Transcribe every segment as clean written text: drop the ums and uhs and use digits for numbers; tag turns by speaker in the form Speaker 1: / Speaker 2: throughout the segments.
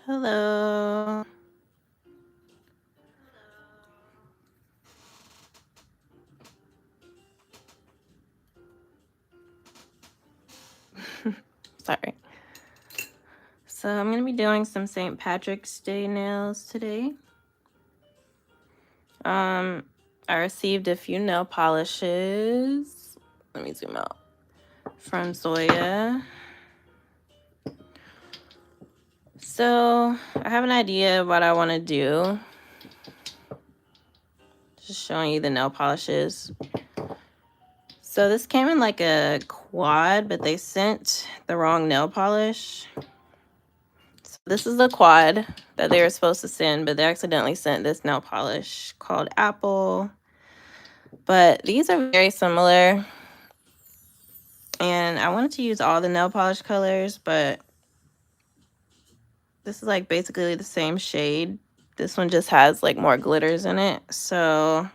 Speaker 1: Hello. Sorry. So I'm going to be doing some St. Patrick's Day nails today. I received a few nail polishes. Let me zoom out. From Zoya. So I have an idea of what I want to do. Just showing you the nail polishes. So this came in like a quad, but they sent the wrong nail polish. So this is the quad that they were supposed to send, but they accidentally sent this nail polish called Apple. But these are very similar. And I wanted to use all the nail polish colors, but this is like basically the same shade. This one just has like more glitters in it. So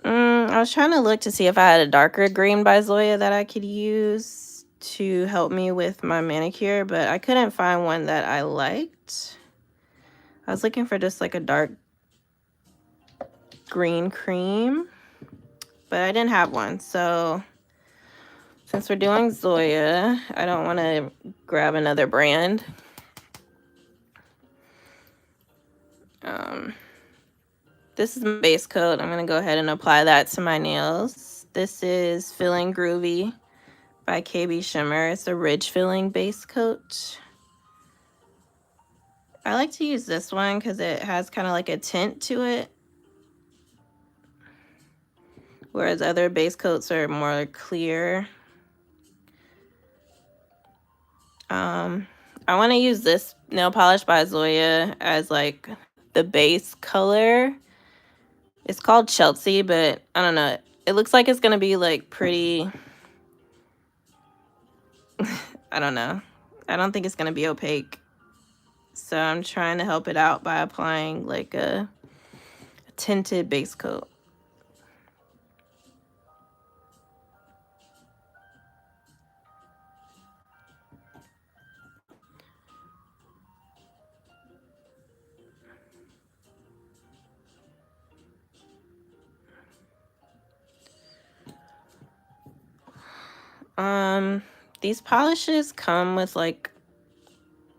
Speaker 1: I was trying to look to see if I had a darker green by Zoya that I could use to help me with my manicure, but I couldn't find one that I liked. I was looking for just like a dark green cream, but I didn't have one. So since we're doing Zoya, I don't want to grab another brand. This is my base coat. I'm going to go ahead and apply that to my nails. This is Filling Groovy by KB Shimmer. It's a ridge filling base coat. I like to use this one because it has kind of like a tint to it, whereas other base coats are more clear. I want to use this nail polish by Zoya as like the base color. It's called Chelsea, but I don't know. It looks like it's going to be like pretty... I don't know. I don't think it's going to be opaque. So I'm trying to help it out by applying like a tinted base coat. These polishes come with like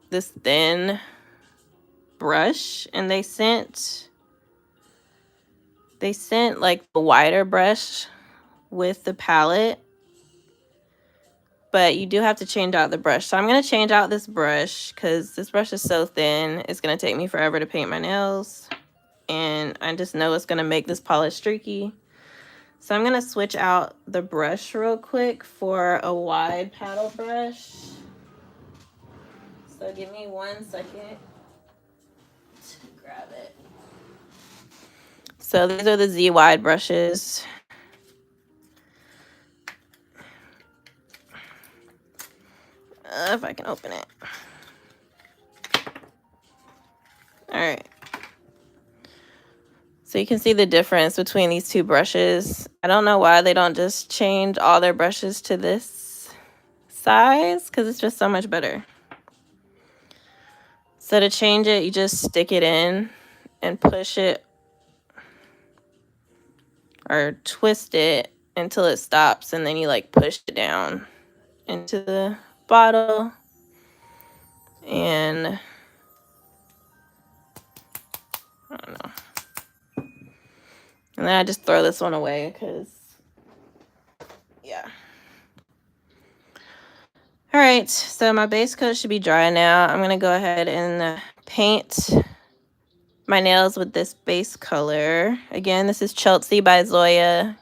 Speaker 1: this thin brush, and they sent like the wider brush with the palette, but you do have to change out the brush. So I'm going to change out this brush because this brush is so thin. It's going to take me forever to paint my nails, and I just know it's going to make this polish streaky. So I'm going to switch out the brush real quick for a wide paddle brush. So give me 1 second to grab it. So these are the Z wide brushes. If I can open it. All right. So you can see the difference between these two brushes. I don't know why they don't just change all their brushes to this size, because it's just so much better. So to change it, you just stick it in and push it or twist it until it stops, and then you like push it down into the bottle. And I don't know. And then I just throw this one away because, yeah. All right, so my base coat should be dry now. I'm going to go ahead and paint my nails with this base color. Again, this is Chelsea by Zoya.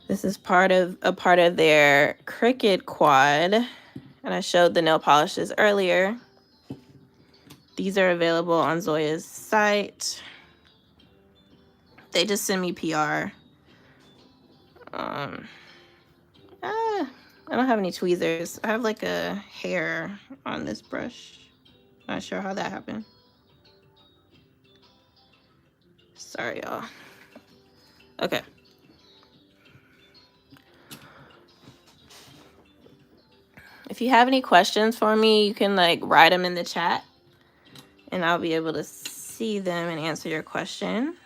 Speaker 1: This is a part of their Cricut quad, and I showed the nail polishes earlier. These are available on Zoya's site. They just send me PR. I don't have any tweezers. I have like a hair on this brush. Not sure how that happened. Sorry, y'all. Okay. If you have any questions for me, you can like write them in the chat and I'll be able to see them and answer your question.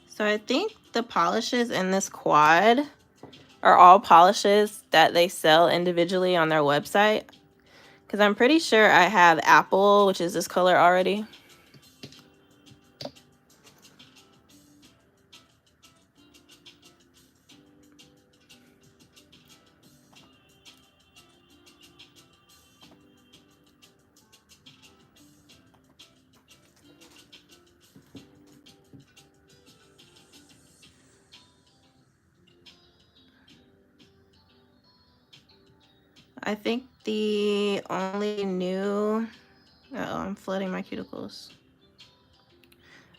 Speaker 1: So I think the polishes in this quad are all polishes that they sell individually on their website. Because I'm pretty sure I have apple, which is this color already. I think the only new, uh-oh, I'm flooding my cuticles.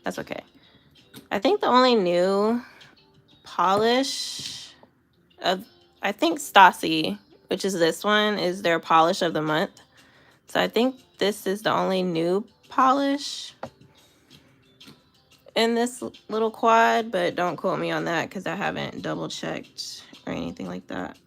Speaker 1: That's okay. I think the only new polish of, I think Stassi, which is this one, is their polish of the month. So I think this is the only new polish in this little quad, but don't quote me on that because I haven't double checked or anything like that.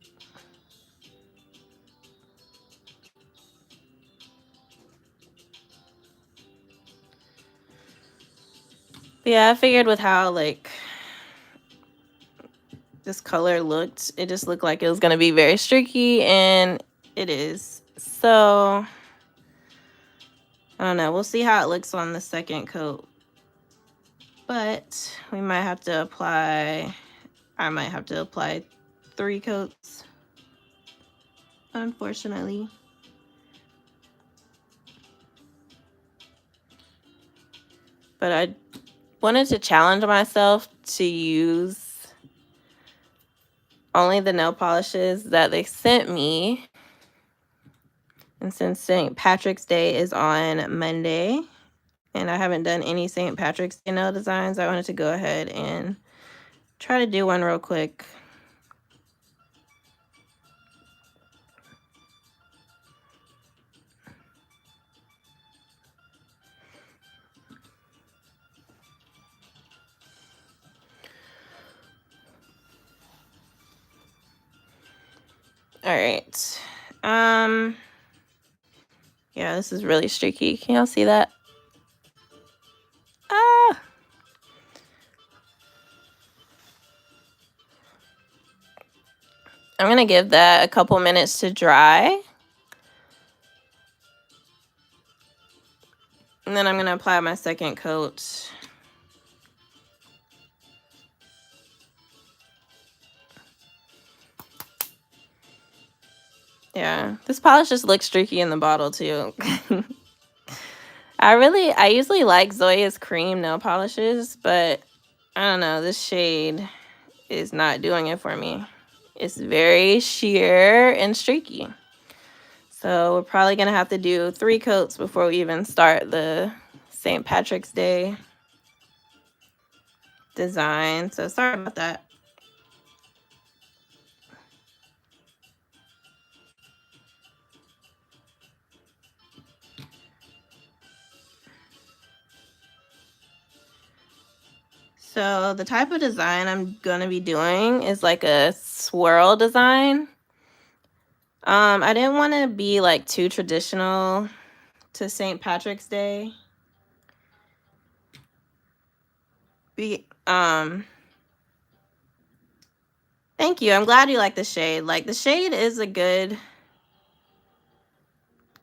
Speaker 1: But yeah, I figured with how like this color looked, it just looked like it was gonna be very streaky, and it is. So I don't know, we'll see how it looks on the second coat, but we might have to apply, I might have to apply 3 coats, unfortunately. But I wanted to challenge myself to use only the nail polishes that they sent me. And since St. Patrick's Day is on Monday, and I haven't done any St. Patrick's Day nail designs, I wanted to go ahead and try to do one real quick. All right. Yeah, this is really streaky. Can y'all see that? Ah. I'm gonna give that a couple minutes to dry. And then I'm gonna apply my second coat. Yeah, this polish just looks streaky in the bottle too. I usually like Zoya's cream nail polishes, but I don't know, this shade is not doing it for me. It's very sheer and streaky. So we're probably gonna have to do 3 coats before we even start the St. Patrick's Day design. So sorry about that. So the type of design I'm gonna be doing is like a swirl design. I didn't want to be like too traditional to St. Patrick's Day. Thank you. I'm glad you like the shade. Like the shade is a good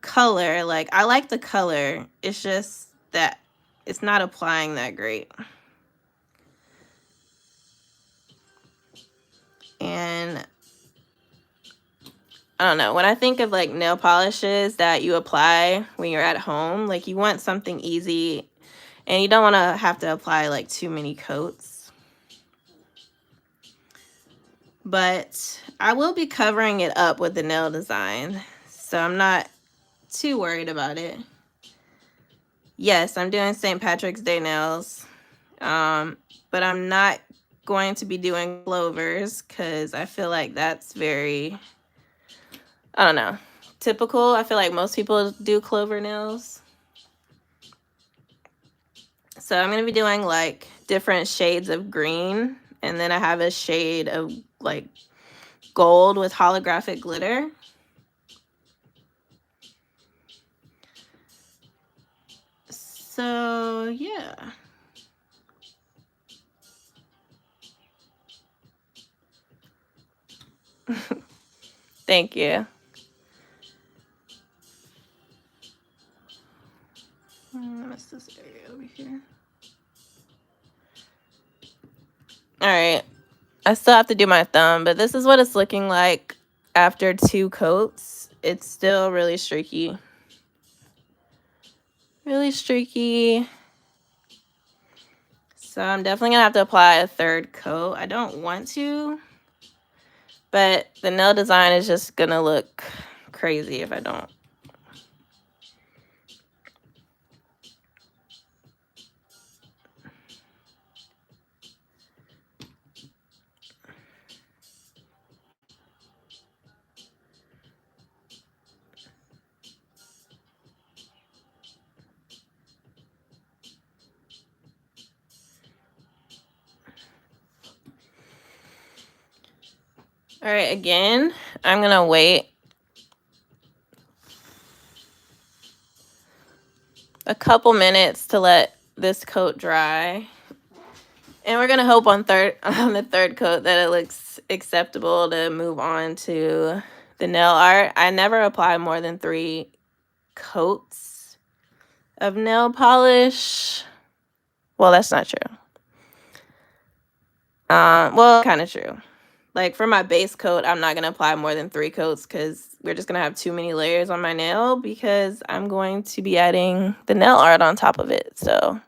Speaker 1: color. Like I like the color. It's just that it's not applying that great. And I don't know, when I think of like nail polishes that you apply when you're at home, like you want something easy and you don't want to have to apply like too many coats. But I will be covering it up with the nail design, so I'm not too worried about it. Yes, I'm doing St. Patrick's Day nails, but I'm not going to be doing clovers because I feel like that's very, I don't know, typical. I feel like most people do clover nails. So I'm going to be doing like different shades of green. And then I have a shade of like gold with holographic glitter. So yeah. Thank you. What's this area over here? All right. I still have to do my thumb, but this is what it's looking like after 2 coats. It's still really streaky. Really streaky. So I'm definitely going to have to apply a 3rd coat. I don't want to, but the nail design is just going to look crazy if I don't. All right, again, I'm going to wait a couple minutes to let this coat dry. And we're going to hope on the 3rd coat that it looks acceptable to move on to the nail art. I never apply more than 3 coats of nail polish. Well, that's not true. Well, kind of true. Like for my base coat, I'm not going to apply more than 3 coats because we're just going to have too many layers on my nail because I'm going to be adding the nail art on top of it. So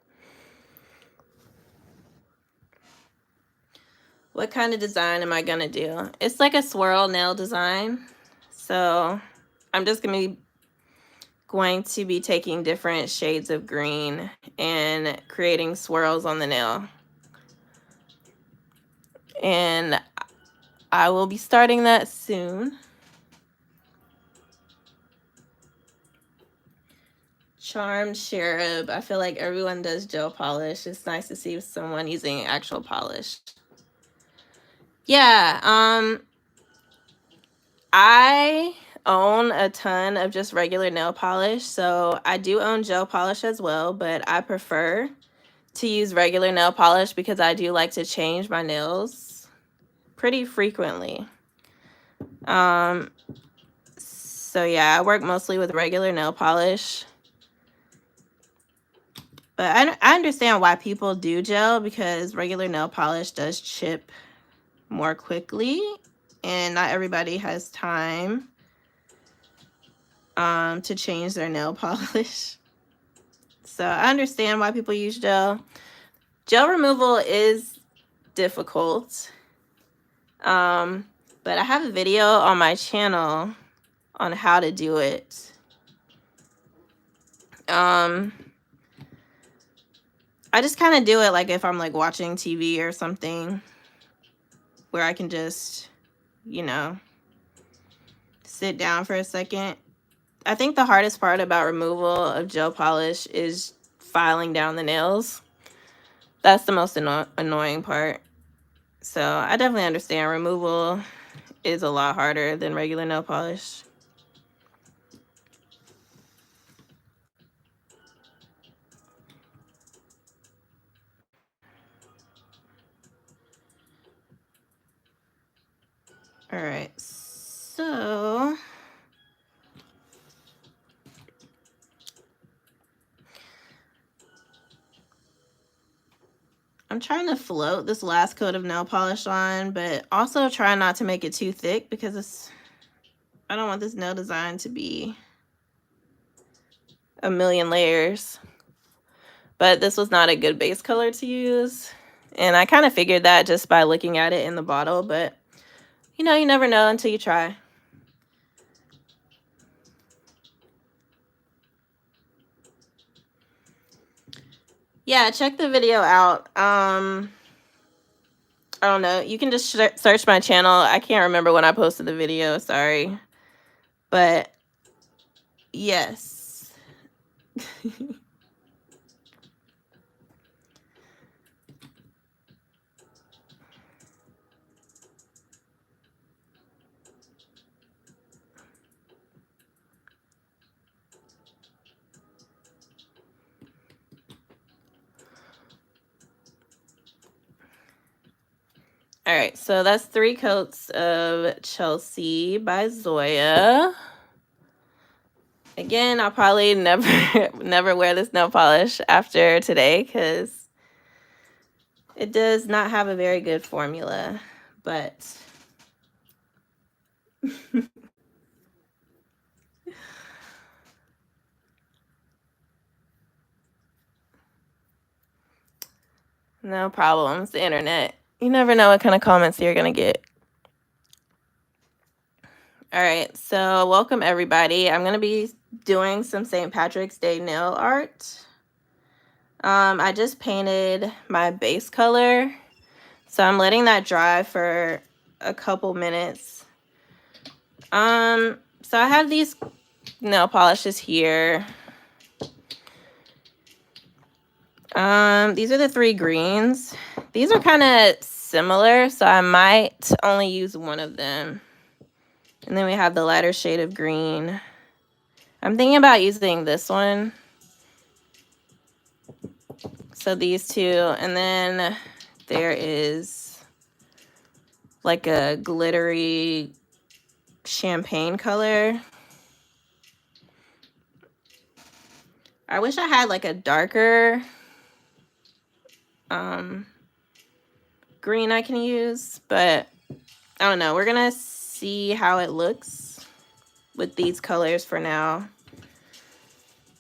Speaker 1: what kind of design am I going to do? It's like a swirl nail design. So I'm just going to be taking different shades of green and creating swirls on the nail. And I will be starting that soon. Charmed Cherub. I feel like everyone does gel polish. It's nice to see someone using actual polish. Yeah, I own a ton of just regular nail polish. So I do own gel polish as well, but I prefer to use regular nail polish because I do like to change my nails pretty frequently. So yeah, I work mostly with regular nail polish. But I understand why people do gel because regular nail polish does chip more quickly and not everybody has time to change their nail polish. So I understand why people use gel. Gel removal is difficult. But I have a video on my channel on how to do it. I just kind of do it like if I'm like watching TV or something where I can just, you know, sit down for a second. I think the hardest part about removal of gel polish is filing down the nails. That's the most annoying part. So I definitely understand removal is a lot harder than regular nail polish. All right, so I'm trying to float this last coat of nail polish on, but also try not to make it too thick because I don't want this nail design to be a million layers. But this was not a good base color to use. And I kind of figured that just by looking at it in the bottle, but you know, you never know until you try. Yeah, check the video out. I don't know. You can just search my channel. I can't remember when I posted the video. Sorry. But yes. All right, so that's 3 coats of Chelsea by Zoya. Again, I'll probably never wear this nail polish after today because it does not have a very good formula, but no problem. It's the internet. You never know what kind of comments you're going to get. All right, so welcome everybody. I'm going to be doing some St. Patrick's Day nail art. I just painted my base color, so I'm letting that dry for a couple minutes. So I have these nail polishes here. These are the 3 greens. These are kind of similar, so I might only use one of them. And then we have the lighter shade of green. I'm thinking about using this one. So these 2, and then there is like a glittery champagne color. I wish I had like a darker green I can use, but I don't know. We're gonna see how it looks with these colors for now.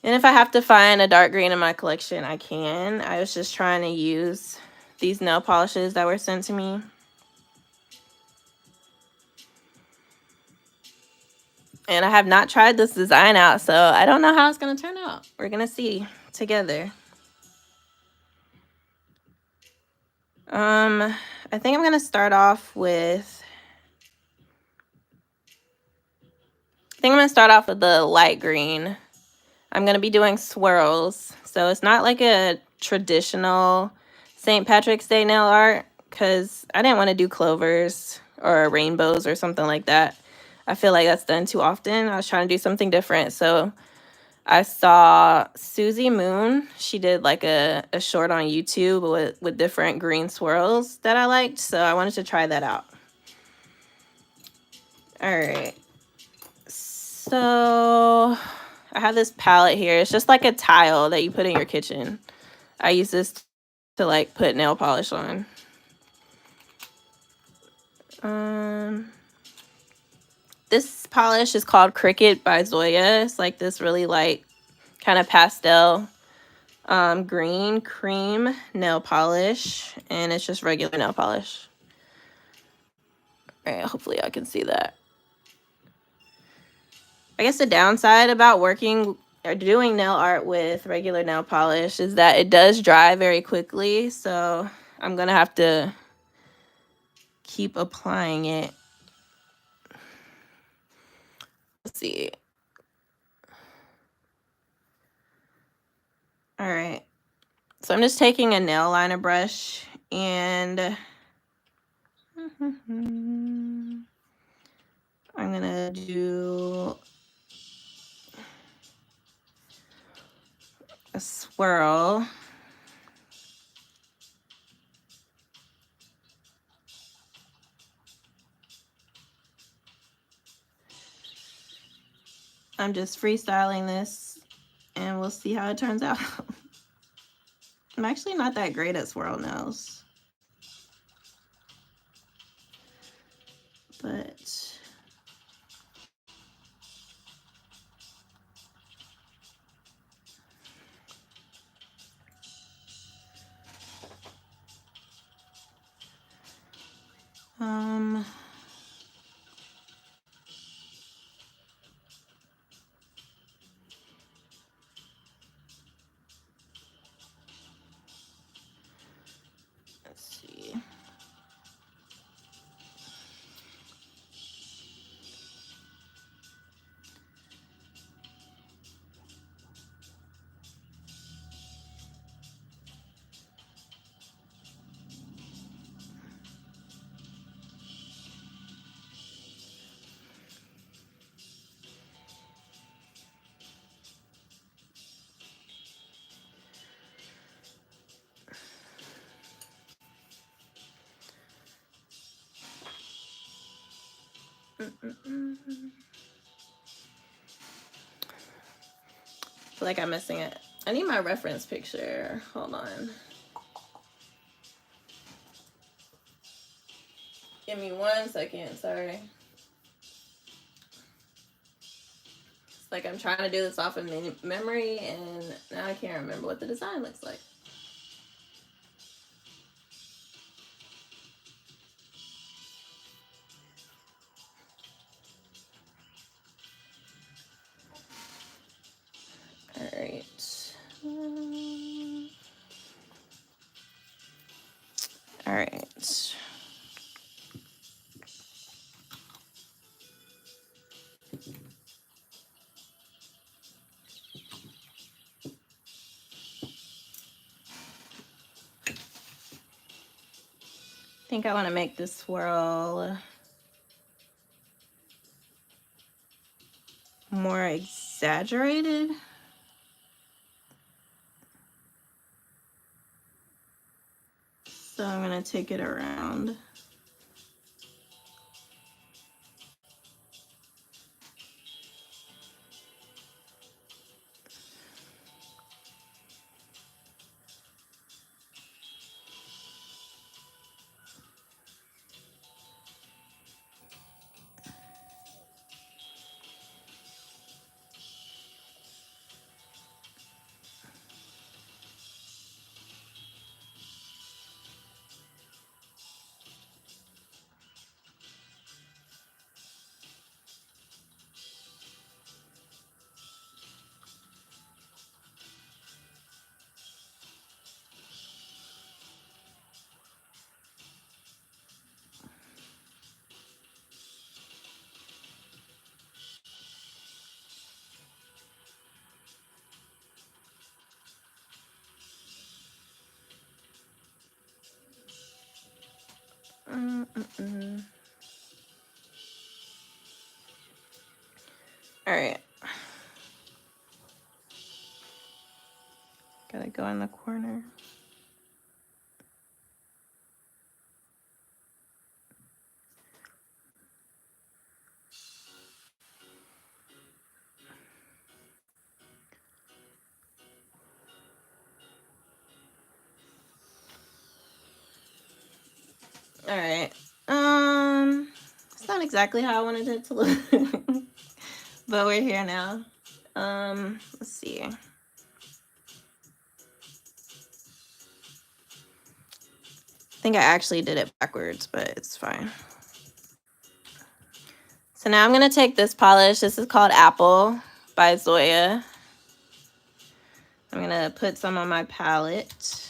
Speaker 1: And if I have to find a dark green in my collection, I can. I was just trying to use these nail polishes that were sent to me. And I have not tried this design out, so I don't know how it's gonna turn out. We're gonna see together. I think I'm gonna start off with the light green. I'm gonna be doing swirls, so it's not like a traditional St. Patrick's Day nail art because I didn't want to do clovers or rainbows or something like that. I feel like that's done too often. I was trying to do something different, so I saw Susie Moon. She did like a short on YouTube with different green swirls that I liked, so I wanted to try that out. All right. So I have this palette here. It's just like a tile that you put in your kitchen. I use this to like put nail polish on. This polish is called Cricket by Zoya. It's like this really light kind of pastel green cream nail polish, and it's just regular nail polish. All right, hopefully I can see that. I guess the downside about working or doing nail art with regular nail polish is that it does dry very quickly, so I'm gonna have to keep applying it. Let's see. All right, so I'm just taking a nail liner brush and I'm gonna do a swirl. I'm just freestyling this and we'll see how it turns out. I'm actually not that great at swirl nails, but let's see. feel like I'm missing it. I need my reference picture. Hold on. Give me 1 second. Sorry. It's like I'm trying to do this off of memory, and now I can't remember what the design looks like. All right. All right. I think I want to make this swirl more exaggerated. So I'm going to take it around. All right. Gotta go in the corner. All right. It's not exactly how I wanted it to look, but we're here now. Let's see. I think I actually did it backwards, but it's fine. So now I'm gonna take this polish. This is called Apple by Zoya. I'm gonna put some on my palette.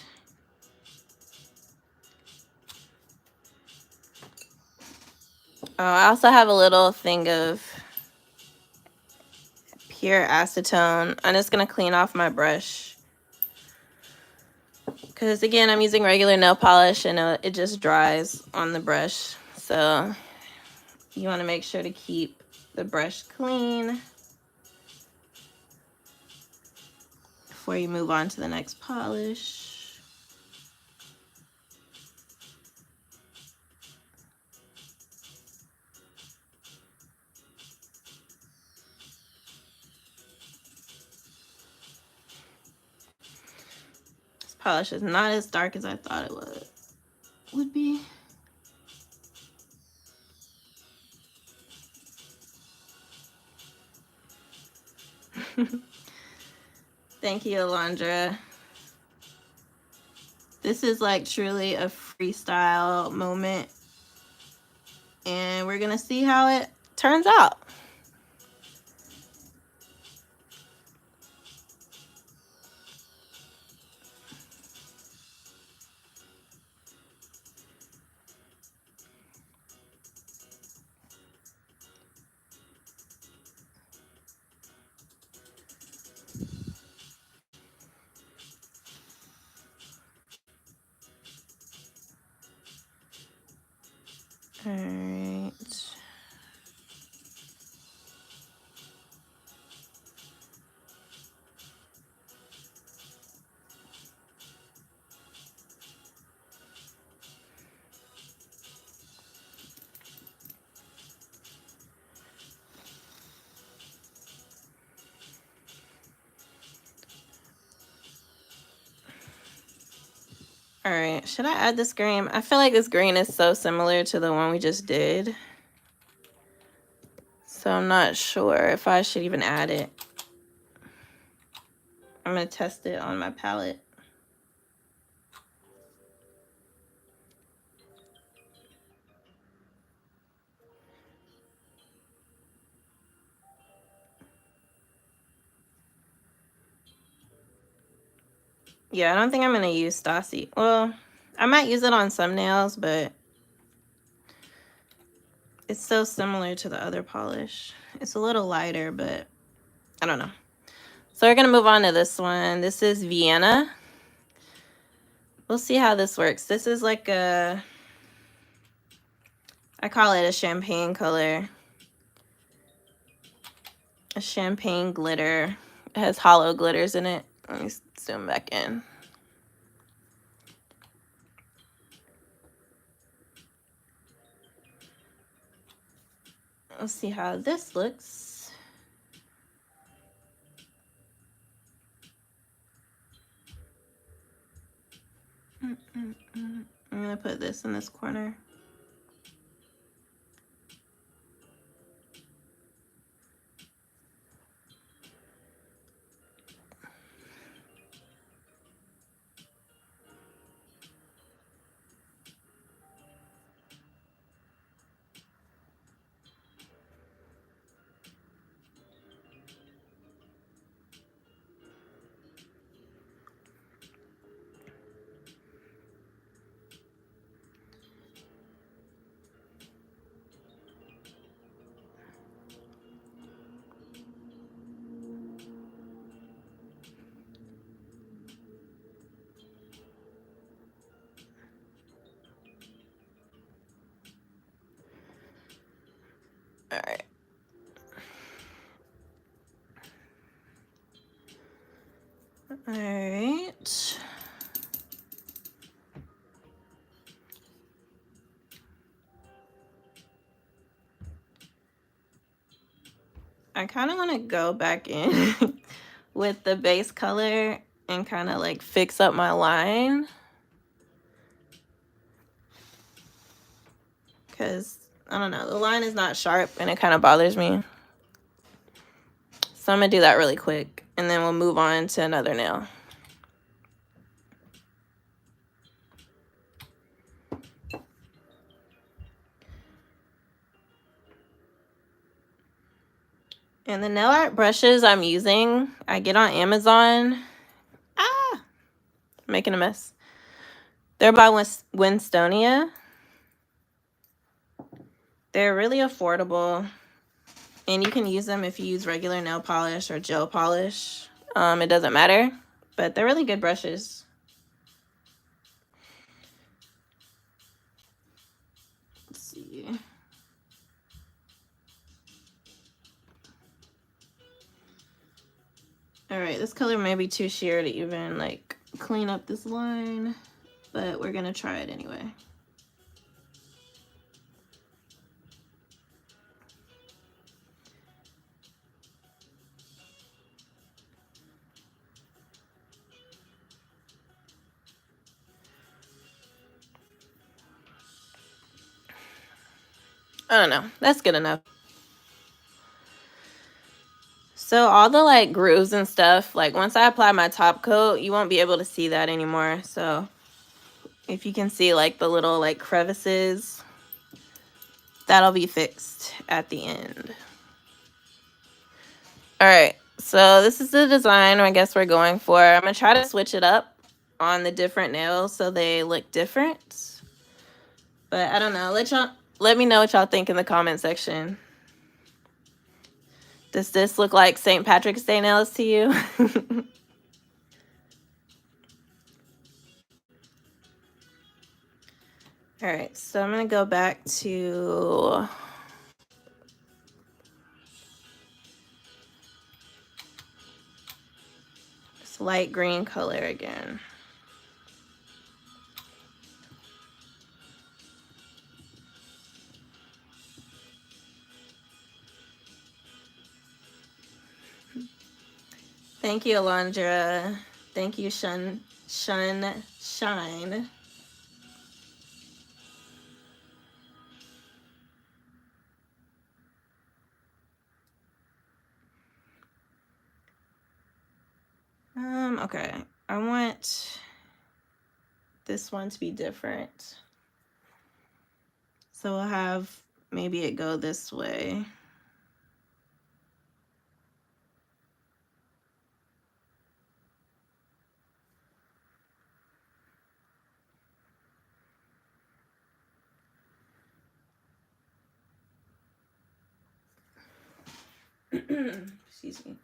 Speaker 1: Oh, I also have a little thing of pure acetone. I'm just gonna clean off my brush, because again, I'm using regular nail polish and it just dries on the brush. So you want to make sure to keep the brush clean before you move on to the next polish. This polish is not as dark as I thought it would be. Thank you, Alondra. This is like truly a freestyle moment, and we're gonna see how it turns out. All right. All right, should I add this green? I feel like this green is so similar to the one we just did. So I'm not sure if I should even add it. I'm gonna test it on my palette. Yeah, I don't think I'm gonna use Stassi. Well, I might use it on some nails, but it's so similar to the other polish. It's a little lighter, but I don't know. So we're gonna move on to this one. This is Vienna. We'll see how this works. This is like a, I call it a champagne color. A champagne glitter. It has hollow glitters in it. Let me zoom back in. Let's see how this looks. I'm gonna put this in this corner. All right. All right. I kind of want to go back in with the base color and kind of like fix up my line. Because, I don't know, the line is not sharp and it kind of bothers me. So I'm going to do that really quick and then we'll move on to another nail. And the nail art brushes I'm using, I get on Amazon. Making a mess. They're by Winstonia. They're really affordable. And you can use them if you use regular nail polish or gel polish. It doesn't matter. But they're really good brushes. Let's see. All right, this color may be too sheer to even like clean up this line, but we're gonna try it anyway. I don't know, that's good enough. So all the like grooves and stuff, like once I apply my top coat, you won't be able to see that anymore. So if you can see like the little like crevices, that'll be fixed at the end. All right, so this is the design I guess we're going for. I'm gonna try to switch it up on the different nails so they look different. But I don't know, let me know what y'all think in the comment section. Does this look like St. Patrick's Day nails to you? All right, so I'm gonna go back to this light green color again. Thank you, Alondra. Thank you, Shine. Okay. I want this one to be different. So we'll have maybe it go this way. Excuse me.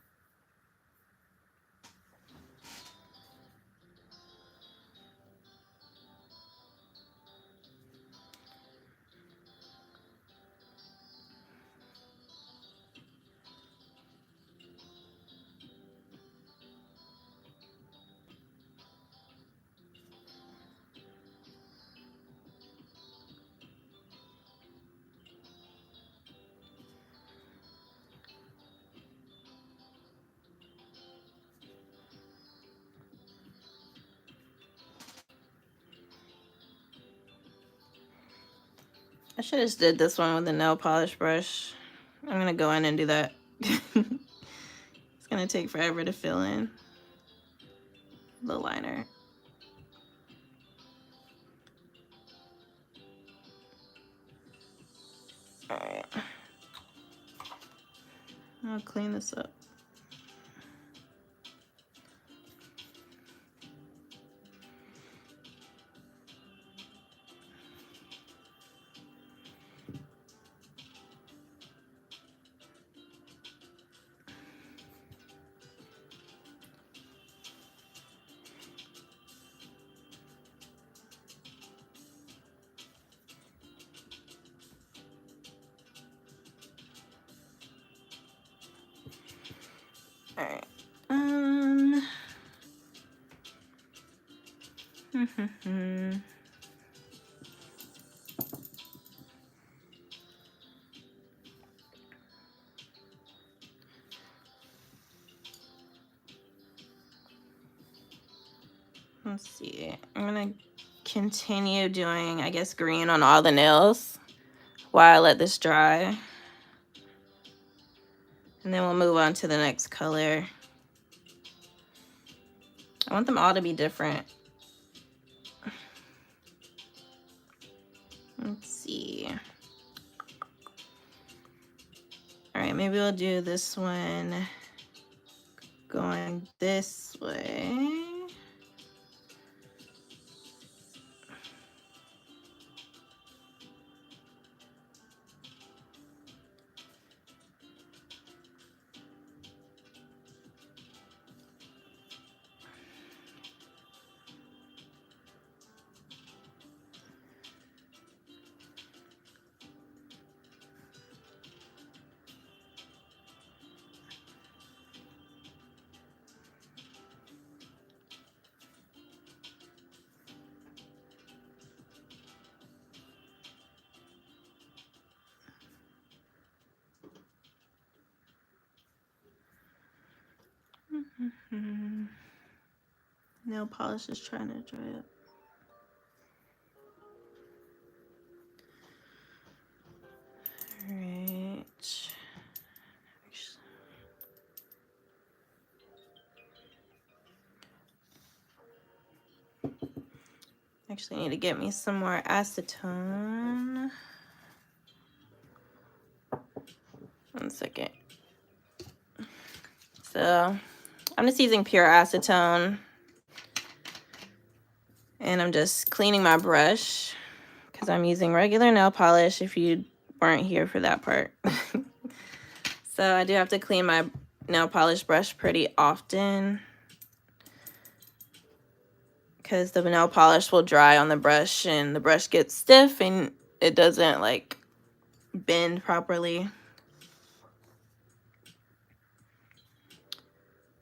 Speaker 1: I should have just did this one with a nail polish brush. I'm gonna go in and do that. It's gonna take forever to fill in the liner. All right. I'll clean this up. All right. Let's see. I'm gonna continue doing, I guess, green on all the nails while I let this dry. And then we'll move on to the next color. I want them all to be different. Let's see. All right, maybe we'll do this one going this way. Nail polish is trying to dry up. All right. Actually need to get me some more acetone. One second. So I'm just using pure acetone. And I'm just cleaning my brush because I'm using regular nail polish if you weren't here for that part. So I do have to clean my nail polish brush pretty often because the nail polish will dry on the brush and the brush gets stiff and it doesn't like bend properly.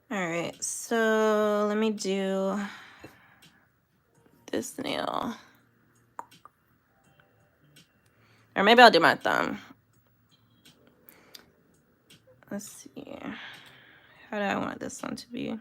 Speaker 1: All right, so let me do this nail. Or maybe I'll do my thumb. Let's see. How do I want this one to be?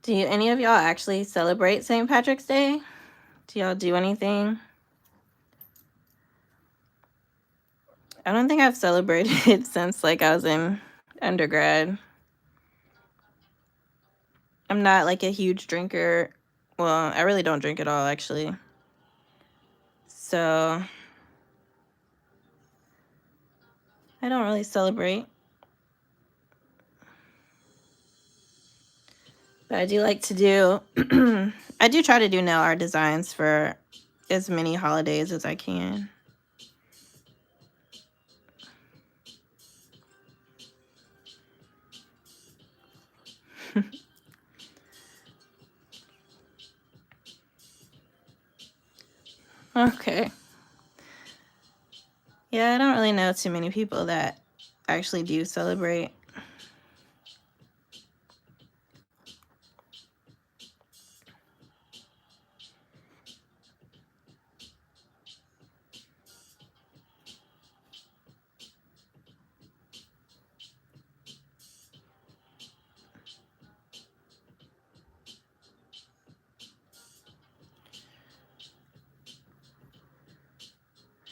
Speaker 1: Do any of y'all actually celebrate St. Patrick's Day? Do y'all do anything? I don't think I've celebrated since like I was in undergrad. I'm not like a huge drinker. Well, I really don't drink at all, actually. So I don't really celebrate. But I do like to do, I do try to do nail art designs for as many holidays as I can. Okay. Yeah, I don't really know too many people that actually do celebrate.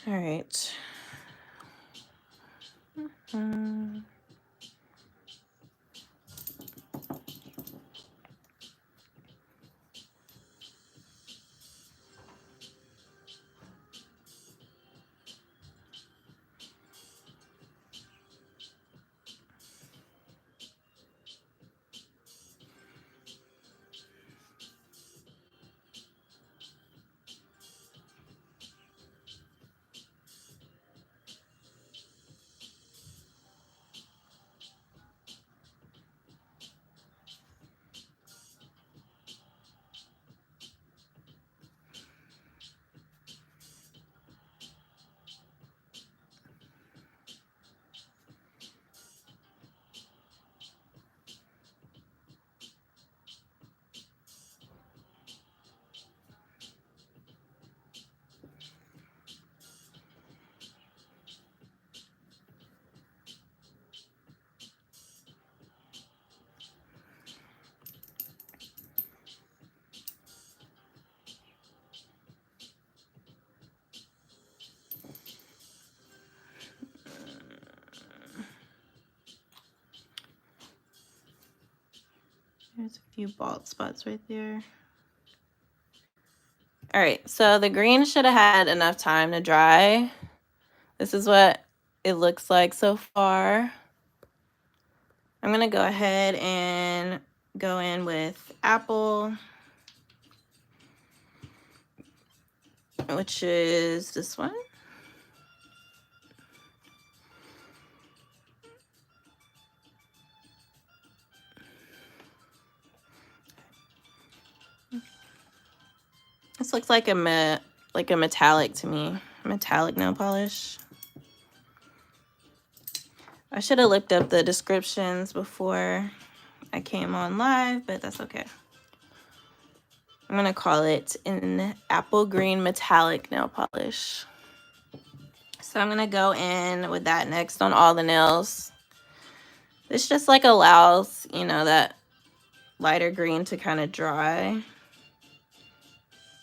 Speaker 1: All right. There's a few bald spots right there. All right, so the green should have had enough time to dry. This is what it looks like so far. I'm gonna go ahead and go in with apple, which is this one. This looks like a metallic to me, metallic nail polish. I should have looked up the descriptions before I came on live, but that's okay. I'm gonna call it an apple green metallic nail polish. So I'm gonna go in with that next on all the nails. This just like allows, you know, that lighter green to kind of dry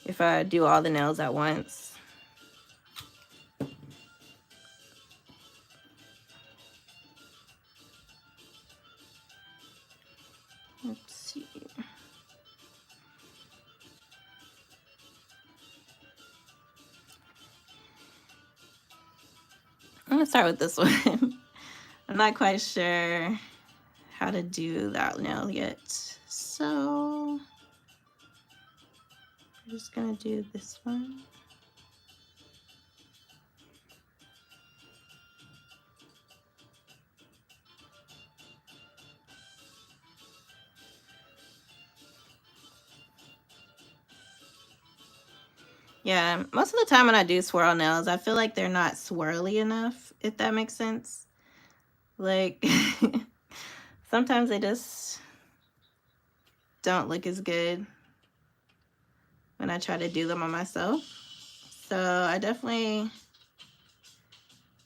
Speaker 1: if I do all the nails at once. Let's see. I'm gonna start with this one. I'm not quite sure how to do that nail yet. So I'm just gonna do this one. Yeah, most of the time when I do swirl nails, I feel like they're not swirly enough, if that makes sense. Like, sometimes they just don't look as good when I try to do them on myself. So I definitely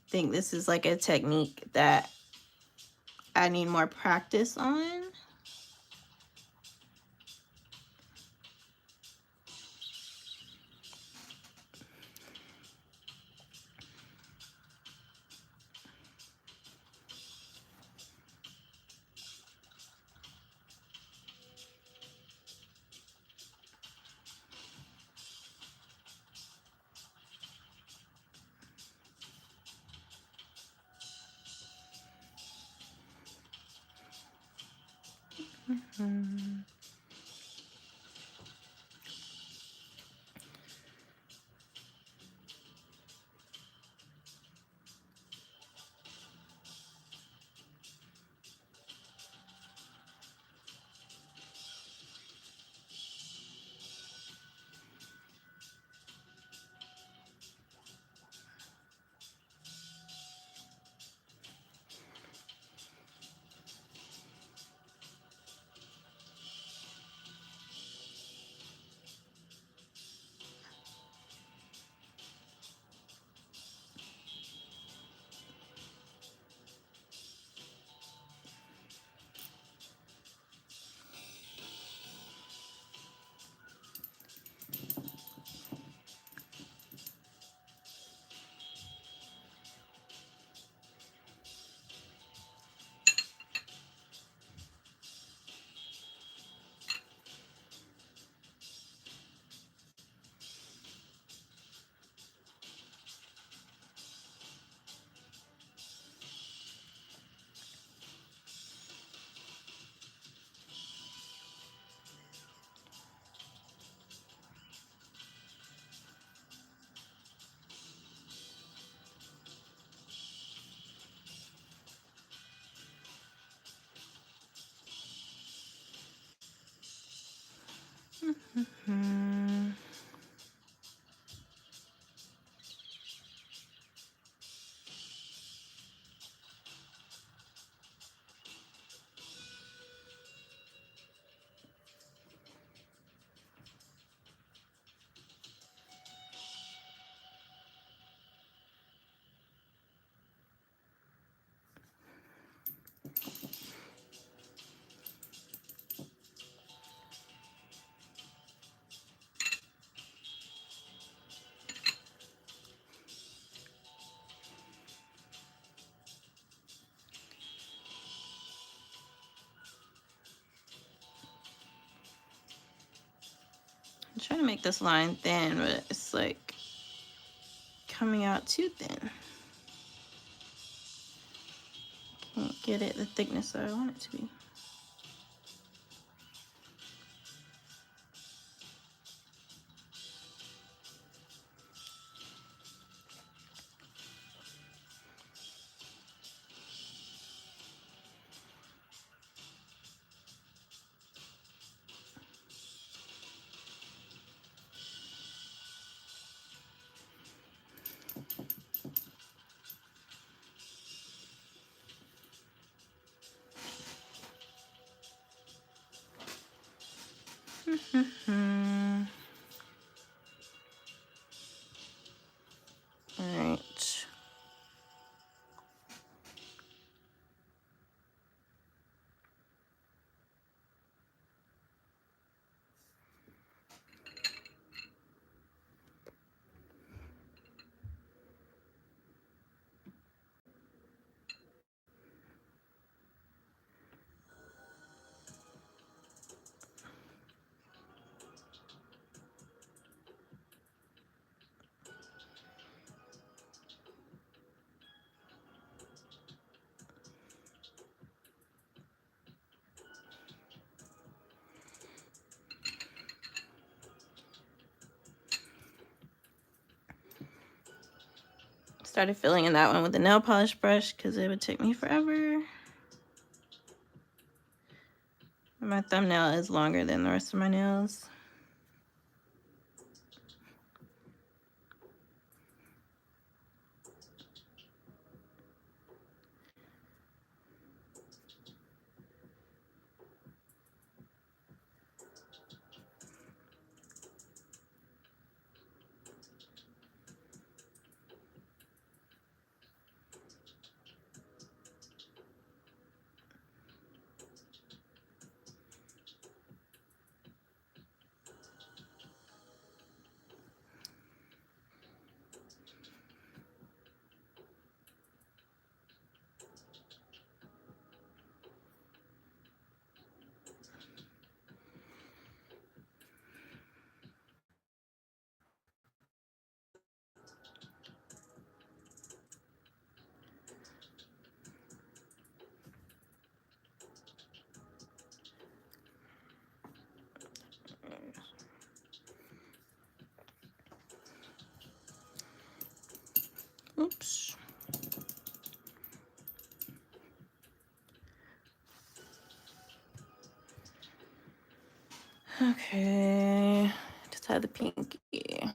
Speaker 1: think this is like a technique that I need more practice on. Mm-hmm. Mm-hmm. I'm trying to make this line thin, but it's like coming out too thin. Can't get it the thickness that I want it to be. Mm-hmm. All right. Started filling in that one with a nail polish brush because it would take me forever. My thumbnail is longer than the rest of my nails. Oops. Okay, just had the pinky.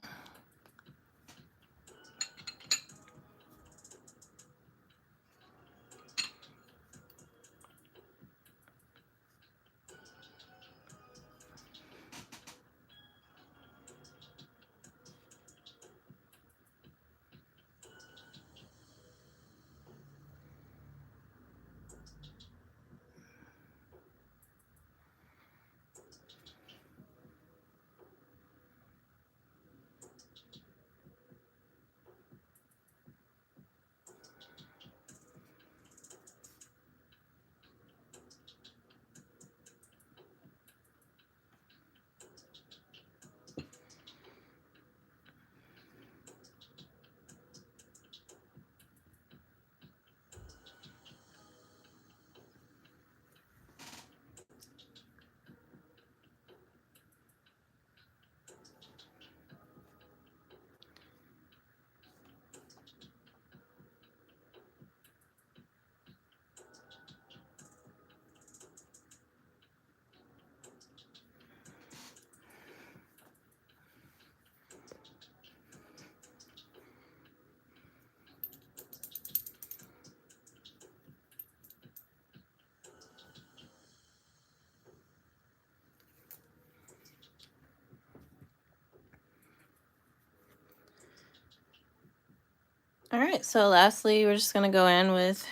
Speaker 1: All right, so lastly, we're just gonna go in with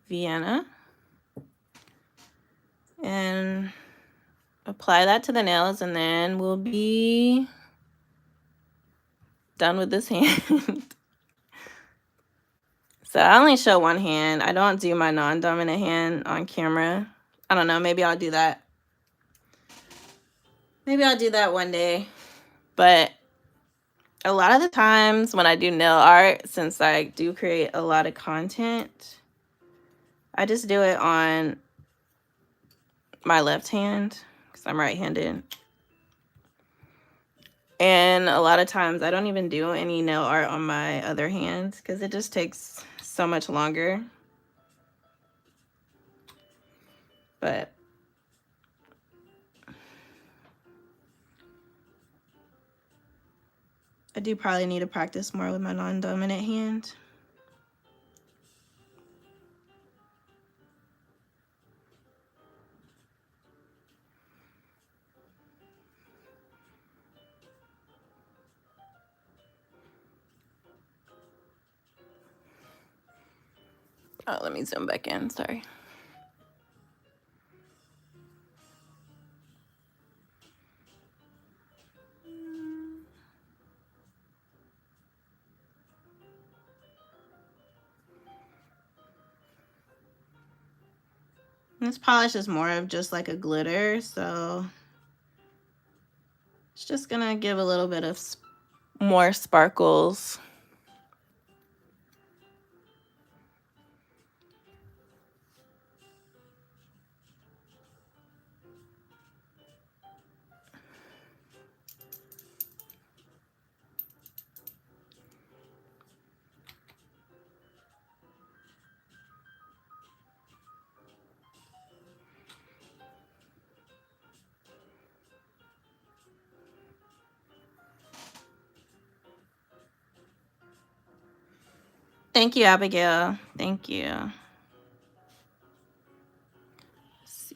Speaker 1: Vienna and apply that to the nails, and then we'll be done with this hand. So I only show one hand. I don't do my non-dominant hand on camera. I don't know, maybe I'll do that. Maybe I'll do that one day. But a lot of the times when I do nail art, since I do create a lot of content, I just do it on my left hand because I'm right-handed. And a lot of times I don't even do any nail art on my other hand because it just takes so much longer. But I do probably need to practice more with my non-dominant hand. Oh, let me zoom back in, sorry. This polish is more of just like a glitter, so it's just gonna give a little bit of more sparkles. Thank you, Abigail. Thank you. Let's see.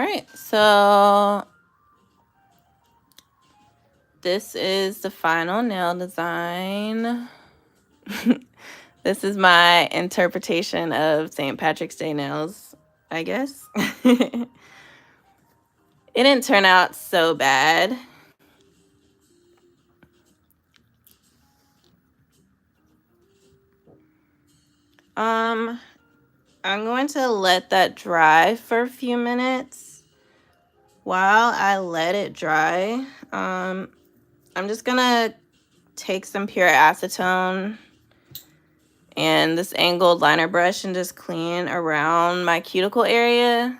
Speaker 1: right, so this is the final nail design. This is my interpretation of St. Patrick's Day nails, I guess. It didn't turn out so bad. I'm going to let that dry for a few minutes. While I let it dry, I'm just gonna take some pure acetone and this angled liner brush and just clean around my cuticle area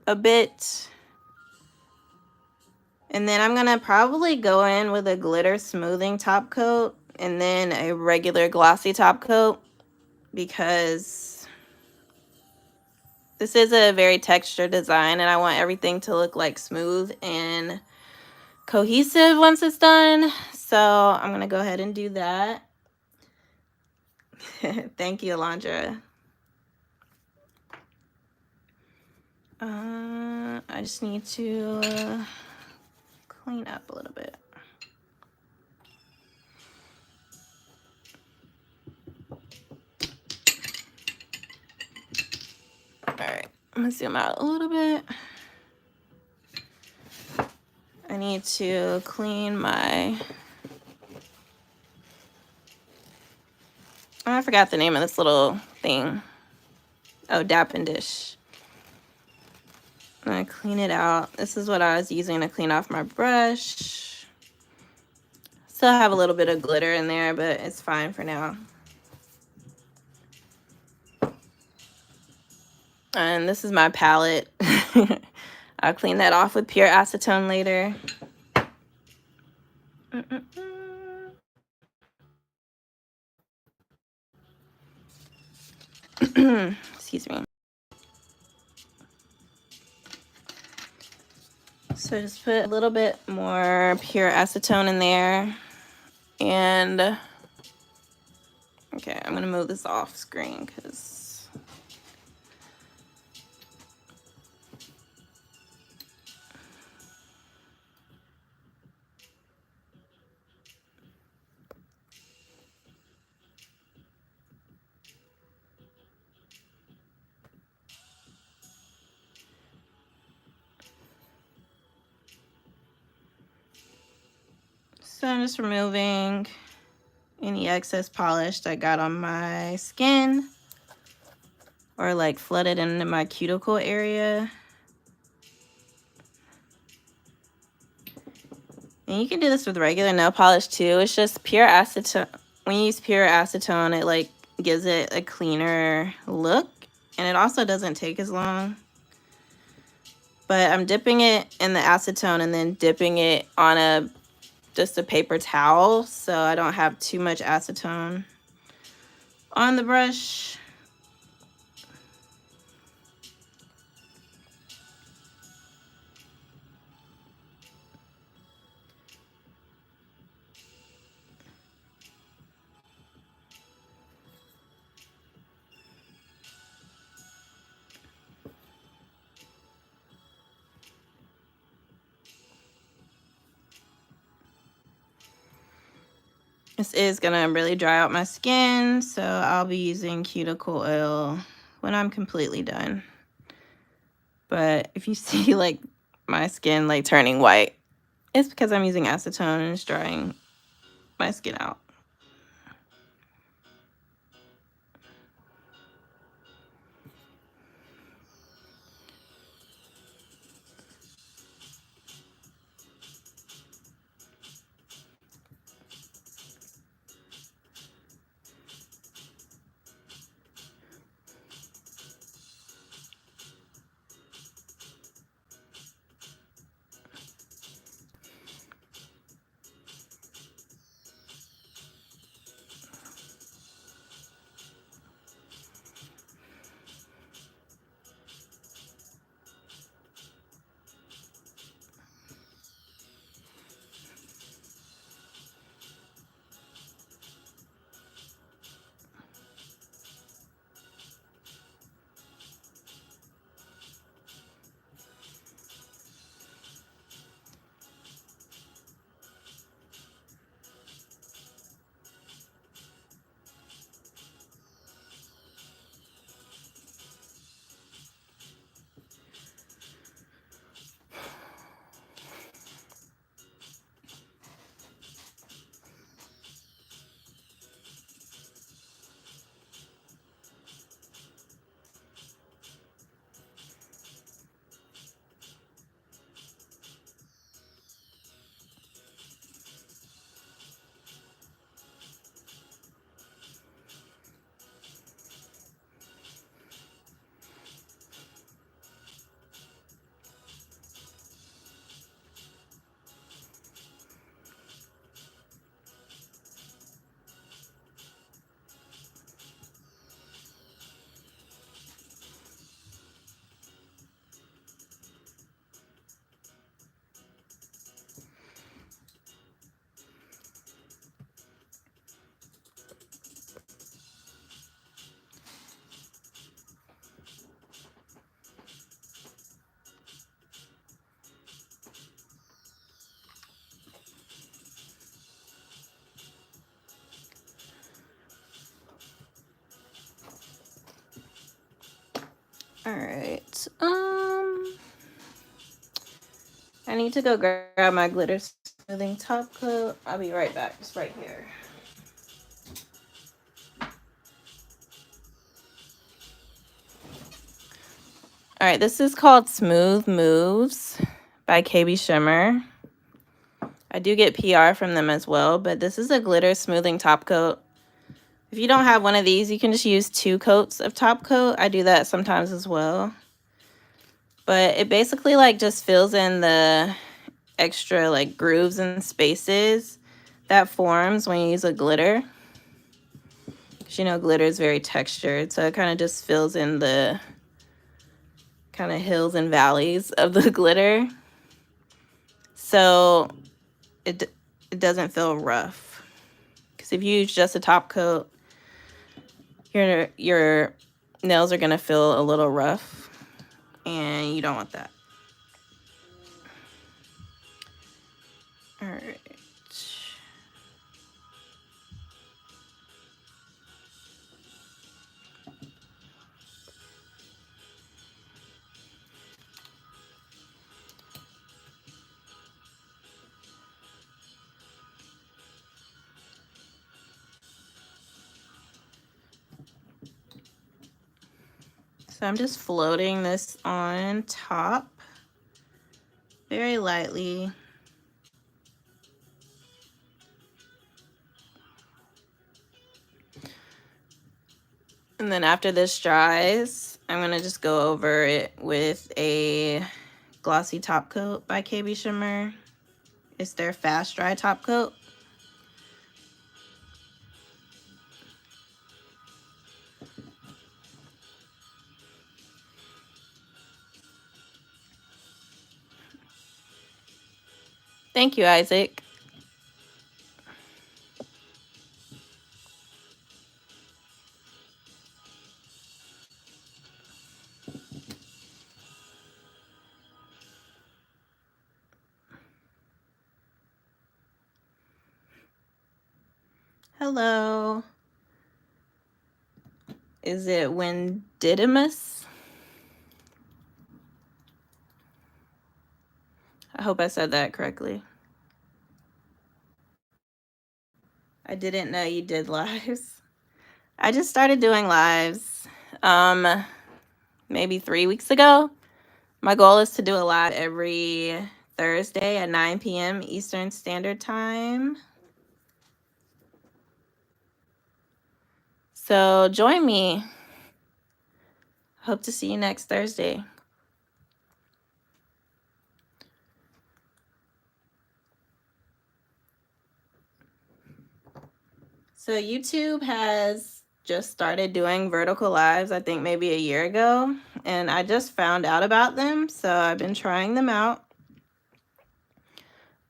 Speaker 1: a bit. And then I'm gonna probably go in with a glitter smoothing top coat and then a regular glossy top coat, because this is a very textured design and I want everything to look like smooth and cohesive once it's done. So I'm gonna go ahead and do that. Thank you, Alondra. I just need to clean up a little bit. All right, I'm gonna zoom out a little bit. I need to clean my, oh, I forgot the name of this little thing. Oh, Dap and Dish. I'm gonna clean it out. This is what I was using to clean off my brush. Still have a little bit of glitter in there, but it's fine for now. And this is my palette. I'll clean that off with pure acetone later. Excuse me. So just put a little bit more pure acetone in there. And okay, I'm gonna move this off screen because so I'm just removing any excess polish that got on my skin or like flooded into my cuticle area. And you can do this with regular nail polish too. It's just pure acetone. When you use pure acetone, it like gives it a cleaner look, and it also doesn't take as long. But I'm dipping it in the acetone and then dipping it on just a paper towel so I don't have too much acetone on the brush. This is gonna really dry out my skin, so I'll be using cuticle oil when I'm completely done. But if you see like my skin like turning white, it's because I'm using acetone and it's drying my skin out. All right. I need to go grab my glitter smoothing top coat. I'll be right back. It's right here. All right, this is called Smooth Moves by KB Shimmer. I do get PR from them as well, but this is a glitter smoothing top coat. If you don't have one of these, you can just use 2 coats of top coat. I do that sometimes as well. But it basically like just fills in the extra like grooves and spaces that forms when you use a glitter. Because you know glitter is very textured, so it kind of just fills in the kind of hills and valleys of the glitter. So it doesn't feel rough. Because if you use just a top coat, your nails are gonna feel a little rough, and you don't want that. All right. So I'm just floating this on top very lightly. And then after this dries, I'm going to just go over it with a glossy top coat by KB Shimmer. It's their fast dry top coat. Thank you, Isaac. Hello. Is it Wendidimus? I hope I said that correctly. I didn't know you did lives. I just started doing lives maybe 3 weeks ago. My goal is to do a live every Thursday at 9 p.m. Eastern Standard Time. So join me. Hope to see you next Thursday. So YouTube has just started doing vertical lives, I think maybe a year ago. And I just found out about them, so I've been trying them out.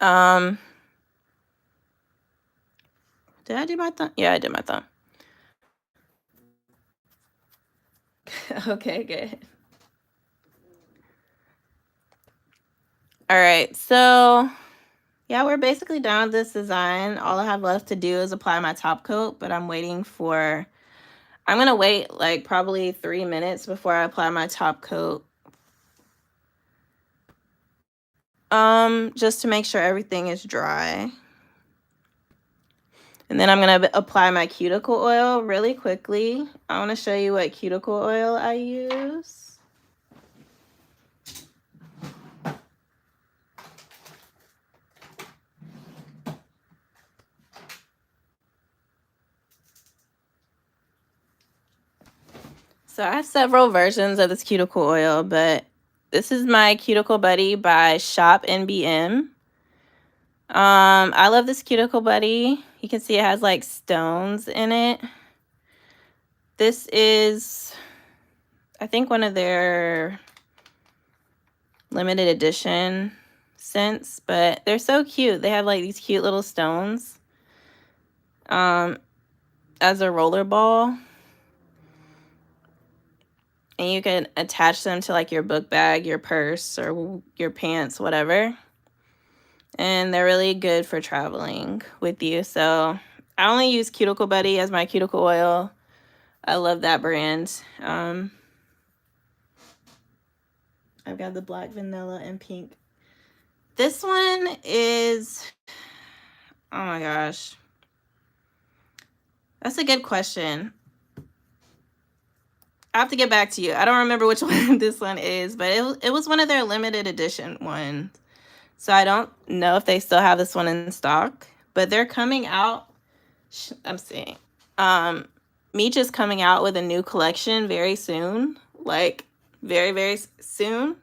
Speaker 1: Did I do my thumb? Yeah, I did my thumb. Okay, good. All right, so yeah, we're basically done with this design. All I have left to do is apply my top coat, but I'm gonna wait like probably 3 minutes before I apply my top coat. Just to make sure everything is dry. And then I'm gonna apply my cuticle oil really quickly. I wanna show you what cuticle oil I use. So I have several versions of this cuticle oil, but this is my Cuticle Buddy by Shop NBM. I love this Cuticle Buddy. You can see it has like stones in it. This is, I think, one of their limited edition scents, but they're so cute. They have like these cute little stones as a roller ball. And you can attach them to like your book bag, your purse, or your pants, whatever. And they're really good for traveling with you. So I only use Cuticle Buddy as my cuticle oil. I love that brand. I've got the black, vanilla, and pink. This one is, oh my gosh. That's a good question. I have to get back to you. I don't remember which one this one is, but it was one of their limited edition ones. So I don't know if they still have this one in stock, but they're coming out. I'm seeing. Meech is coming out with a new collection very soon, like very, very soon.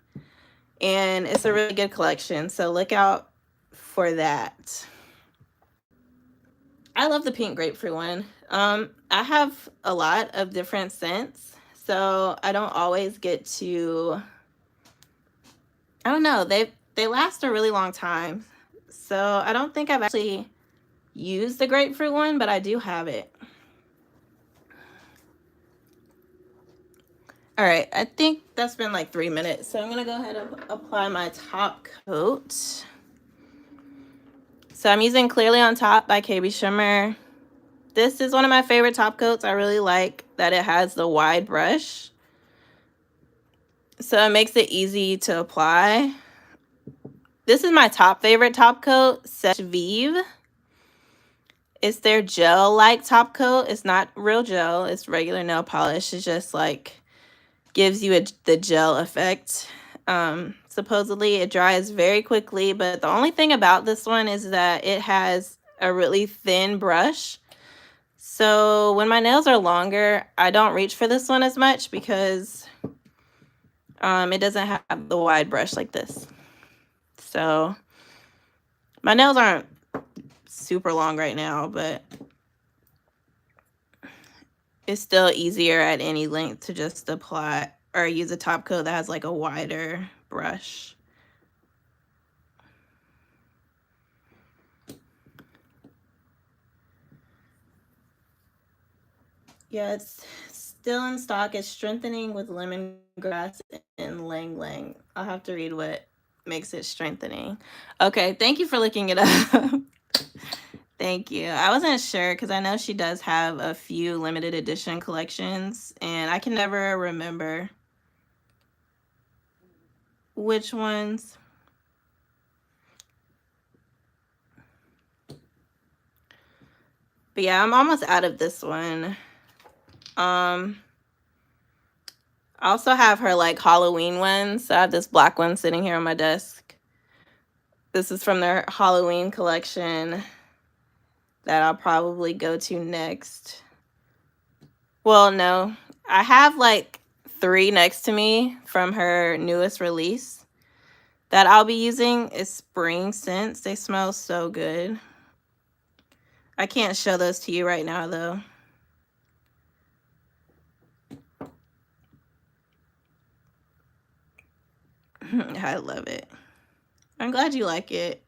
Speaker 1: And it's a really good collection, so look out for that. I love the pink grapefruit one. I have a lot of different scents, so I don't always get to, I don't know, they last a really long time. So I don't think I've actually used the grapefruit one, but I do have it. All right, I think that's been like 3 minutes. So I'm gonna go ahead and apply my top coat. So I'm using Clearly on Top by KB Shimmer. This is one of my favorite top coats. I really like that it has the wide brush. So it makes it easy to apply. This is my favorite top coat, Sèche Vive. It's their gel-like top coat. It's not real gel. It's regular nail polish. It's just like gives you the gel effect. Supposedly it dries very quickly, but the only thing about this one is that it has a really thin brush. So when my nails are longer, I don't reach for this one as much because it doesn't have the wide brush like this. So my nails aren't super long right now, but it's still easier at any length to just apply or use a top coat that has like a wider brush. Yeah, it's still in stock. It's Strengthening with Lemongrass and Lang Lang. I'll have to read what makes it strengthening. Okay, thank you for looking it up. Thank you. I wasn't sure because I know she does have a few limited edition collections, and I can never remember which ones. But yeah, I'm almost out of this one. I also have her like Halloween ones. So I have this black one sitting here on my desk. This is from their Halloween collection that I'll probably go to next. Well, no. I have like 3 next to me from her newest release that I'll be using. Is spring scents. They smell so good. I can't show those to you right now though. I love it. I'm glad you like it.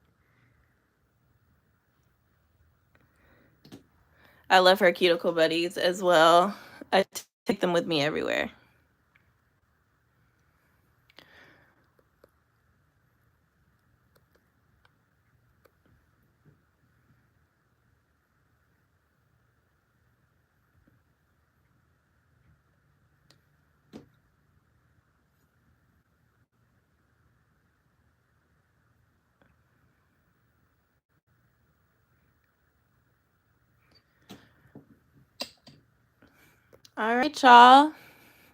Speaker 1: I love her cuticle buddies as well. I take them with me everywhere. All right, y'all.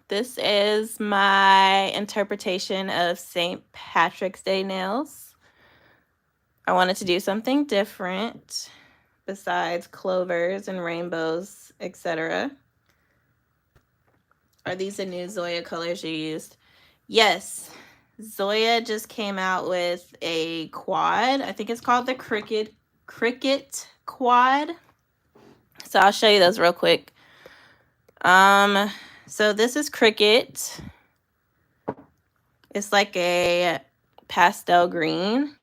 Speaker 1: This is my interpretation of St. Patrick's Day nails. I wanted to do something different besides clovers and rainbows, etc. Are these the new Zoya colors you used? Yes. Zoya just came out with a quad. I think it's called the Cricket Quad. So I'll show you those real quick. So this is Cricket. It's like a pastel green.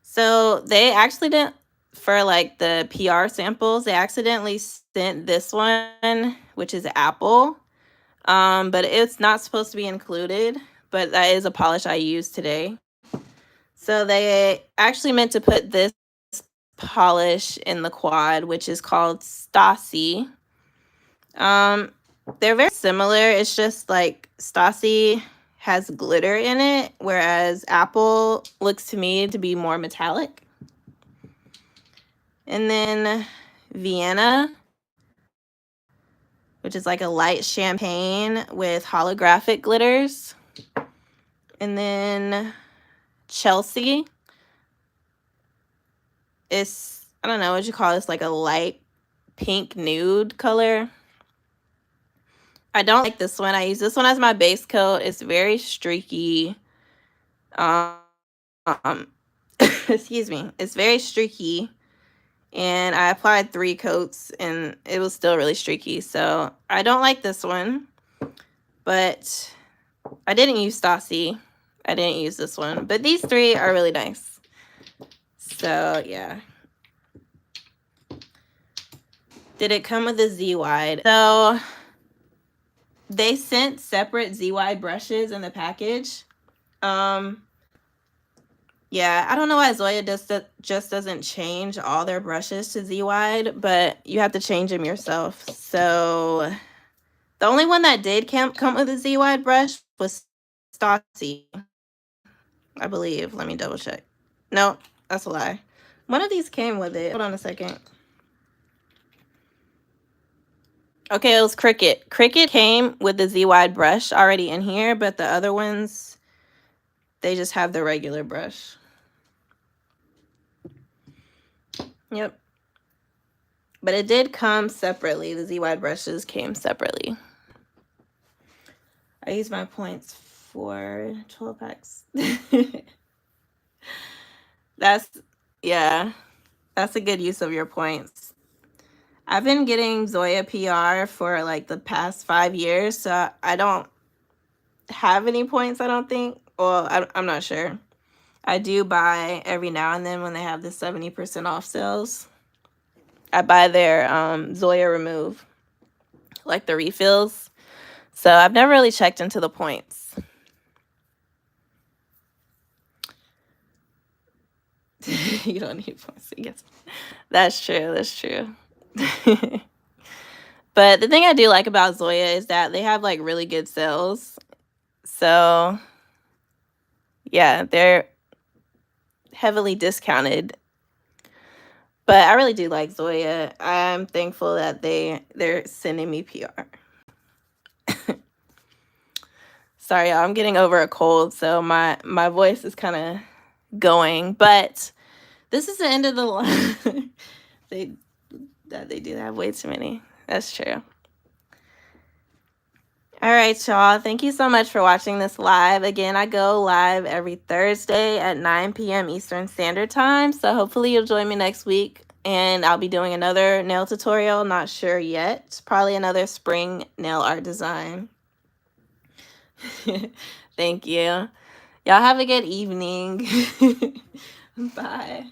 Speaker 1: So they actually didn't, for like the PR samples, they accidentally sent this one, which is apple. But it's not supposed to be included, but that is a polish I used today. So they actually meant to put this polish in the quad, which is called Stassi. They're very similar. It's just like Stassi has glitter in it, whereas apple looks to me to be more metallic. And then Vienna, which is like a light champagne with holographic glitters. And then Chelsea is, I don't know what you call this, like a light pink nude color. I don't like this one. I use this one as my base coat. It's very streaky. Excuse me. It's very streaky. And I applied 3 coats and it was still really streaky. So I don't like this one. But I didn't use Stassi. I didn't use this one. But these 3 are really nice. So yeah. Did it come with a Z-Wide? So they sent separate Z-Wide brushes in the package. Yeah, I don't know why Zoya just doesn't change all their brushes to Z-Wide, but you have to change them yourself. So the only one that did come with a Z-Wide brush was Stassi, I believe. Let me double check. No, that's a lie. One of these came with it. Hold on a second. Okay, it was Cricut. Cricut came with the Z-Wide brush already in here, but the other ones, they just have the regular brush. Yep. But it did come separately. The Z-Wide brushes came separately. I use my points for 12 packs. Yeah, that's a good use of your points. I've been getting Zoya PR for like the past 5 years, so I don't have any points, I don't think. Well, I'm not sure. I do buy every now and then when they have the 70% off sales. I buy their Zoya Remove, like the refills. So I've never really checked into the points. You don't need points to get. That's true. That's true. But the thing I do like about Zoya is that they have like really good sales. So yeah, they're heavily discounted. But I really do like Zoya. I'm thankful that they're sending me PR. Sorry, y'all. I'm getting over a cold, so my voice is kind of going. But this is the end of the line. They do have way too many. That's true. All right, y'all. Thank you so much for watching this live. Again, I go live every Thursday at 9 p.m. Eastern Standard Time. So hopefully you'll join me next week. And I'll be doing another nail tutorial. Not sure yet. Probably another spring nail art design. Thank you. Y'all have a good evening. Bye.